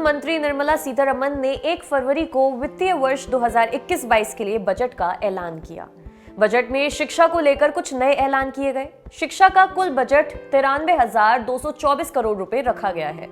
मंत्री निर्मला सीतारमण ने 1 फरवरी को वित्तीय वर्ष 2021-22 के लिए बजट का ऐलान किया। बजट में शिक्षा को लेकर कुछ नए ऐलान किए गए। शिक्षा का कुल बजट 93,224 करोड़ रुपए रखा गया है।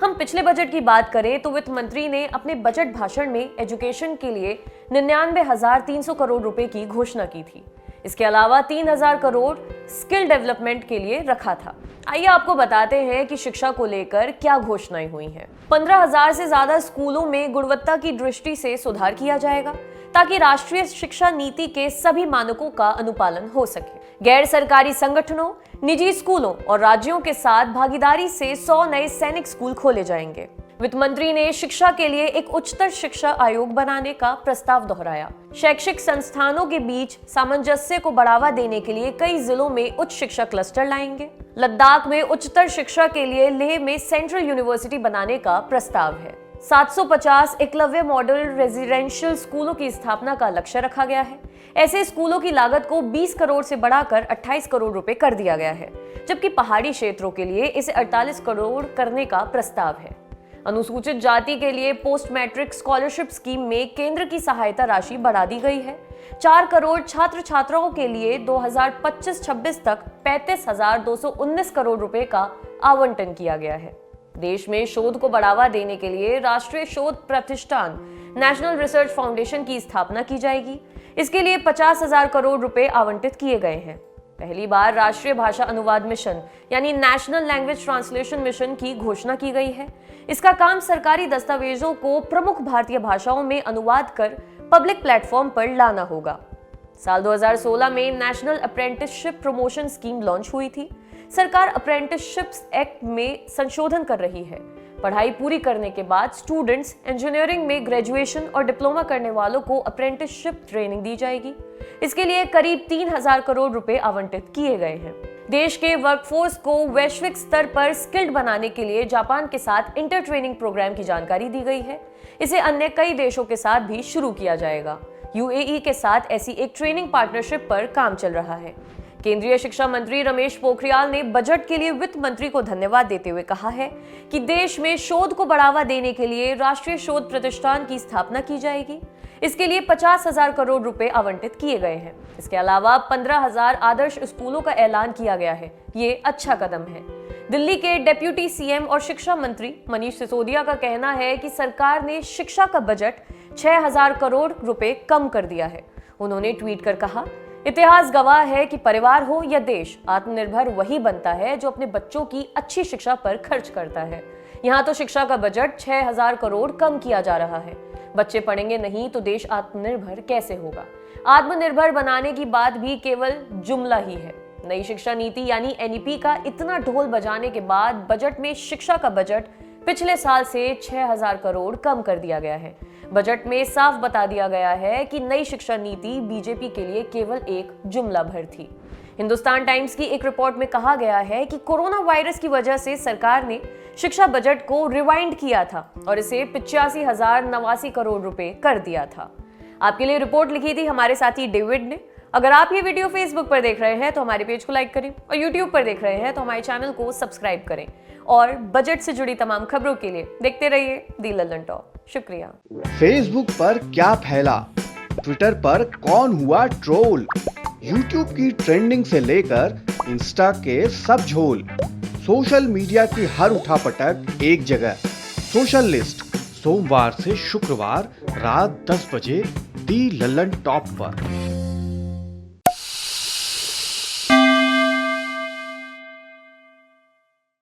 हम पिछले बजट की बात करें तो वित्त मंत्री ने अपने बजट भाषण में एजुकेशन के लिए 99,300 करोड़ रुपए की घोषणा की थी। इसके अलावा 3,000 करोड़ स्किल डेवलपमेंट के लिए रखा था। आइए आपको बताते हैं कि शिक्षा को लेकर क्या घोषणाएं हुई हैं। 15,000 से ज्यादा स्कूलों में गुणवत्ता की दृष्टि से सुधार किया जाएगा ताकि राष्ट्रीय शिक्षा नीति के सभी मानकों का अनुपालन हो सके। गैर सरकारी संगठनों, निजी स्कूलों और राज्यों के साथ भागीदारी से 100 नए सैनिक स्कूल खोले जाएंगे। वित्त मंत्री ने शिक्षा के लिए एक उच्चतर शिक्षा आयोग बनाने का प्रस्ताव दोहराया। शैक्षिक संस्थानों के बीच सामंजस्य को बढ़ावा देने के लिए कई जिलों में उच्च शिक्षा क्लस्टर लाएंगे। लद्दाख में उच्चतर शिक्षा के लिए लेह में सेंट्रल यूनिवर्सिटी बनाने का प्रस्ताव है। 750 एकलव्य मॉडल रेजिडेंशियल स्कूलों की स्थापना का लक्ष्य रखा गया है। ऐसे स्कूलों की लागत को 20 करोड़ से बढ़ाकर 28 करोड़ रुपए कर दिया गया है, जबकि पहाड़ी क्षेत्रों के लिए इसे 48 करोड़ करने का प्रस्ताव है। अनुसूचित जाति के लिए पोस्ट मैट्रिक स्कॉलरशिप स्कीम में केंद्र की सहायता राशि बढ़ा दी गई है। 4 करोड़ छात्र छात्राओं के लिए 2025-26 तक 35,219 करोड़ रुपए का आवंटन किया गया है। देश में शोध को बढ़ावा देने के लिए राष्ट्रीय शोध प्रतिष्ठान नेशनल रिसर्च फाउंडेशन की स्थापना की जाएगी। इसके लिए 50,000 करोड़ रुपए आवंटित किए गए हैं। पहली बार राष्ट्रीय भाषा अनुवाद मिशन यानी नेशनल लैंग्वेज ट्रांसलेशन मिशन की घोषणा की गई है। इसका काम सरकारी दस्तावेजों को प्रमुख भारतीय भाषाओं में अनुवाद कर पब्लिक प्लेटफॉर्म पर लाना होगा। साल 2016 में national apprenticeship promotion scheme launch हुई थी। सरकार अप्रेंटिसशिप एक्ट में संशोधन कर रही है। पढ़ाई पूरी करने के बाद स्टूडेंट्स इंजीनियरिंग में ग्रेजुएशन और डिप्लोमा करने वालों को अप्रेंटिसशिप ट्रेनिंग दी जाएगी। इसके लिए करीब 3,000 करोड़ रुपए आवंटित किए गए हैं। देश के वर्कफोर्स को वैश्विक स्तर पर स्किल्ड बनाने के लिए जापान के साथ इंटर ट्रेनिंग प्रोग्राम की जानकारी दी गई है। इसे अन्य कई देशों के साथ भी शुरू किया जाएगा। यूएई के साथ ऐसी एक ट्रेनिंग पार्टनरशिप पर काम चल रहा है। केंद्रीय शिक्षा मंत्री रमेश पोखरियाल ने बजट के लिए वित्त मंत्री को धन्यवाद देते हुए कहा है कि देश में शोध को बढ़ावा देने के लिए राष्ट्रीय शोध प्रतिष्ठान की स्थापना की जाएगी। इसके लिए 50,000 करोड़ रुपए आवंटित किए गए हैं। इसके अलावा 15,000 आदर्श स्कूलों का ऐलान किया गया है। ये अच्छा कदम है। दिल्ली के डेप्यूटी सीएम और शिक्षा मंत्री मनीष सिसोदिया का कहना है कि सरकार ने शिक्षा का बजट 6,000 करोड़ रुपए कम कर दिया है। उन्होंने ट्वीट कर कहा, इतिहास गवाह है कि परिवार हो या देश, आत्मनिर्भर वही बनता है जो अपने बच्चों की अच्छी शिक्षा पर खर्च करता है। यहाँ तो शिक्षा का बजट 6,000 करोड़ कम किया जा रहा है। बच्चे पढ़ेंगे नहीं तो देश आत्मनिर्भर कैसे होगा? आत्मनिर्भर बनाने की बात भी केवल जुमला ही है। नई शिक्षा नीति यानी एनईपी का इतना ढोल बजाने के बाद बजट में शिक्षा का बजट पिछले साल से 6,000 करोड़ कम कर दिया गया है। बजट में साफ बता दिया गया है कि नई शिक्षा नीति बीजेपी के लिए केवल एक जुमला भर थी। हिंदुस्तान टाइम्स की एक रिपोर्ट में कहा गया है कि कोरोना वायरस की वजह से सरकार ने शिक्षा बजट को रिवाइंड किया था और इसे 85,089 करोड़ रुपए कर दिया था। आपके लिए रिपोर्ट लिखी थी हमारे साथी डेविड ने। अगर आप ये वीडियो फेसबुक पर देख रहे हैं तो हमारे पेज को लाइक करें और यूट्यूब पर देख रहे हैं तो हमारे चैनल को सब्सक्राइब करें और बजट से जुड़ी तमाम खबरों के लिए देखते रहिए दी लल्लन टॉप। शुक्रिया। फेसबुक पर क्या फैला, ट्विटर पर कौन हुआ ट्रोल, यूट्यूब की ट्रेंडिंग से लेकर इंस्टा के सब झोल, सोशल मीडिया की हर उठापटक एक जगह। सोशल लिस्ट सोमवार से शुक्रवार रात 10 बजे दी लल्लन टॉप पर।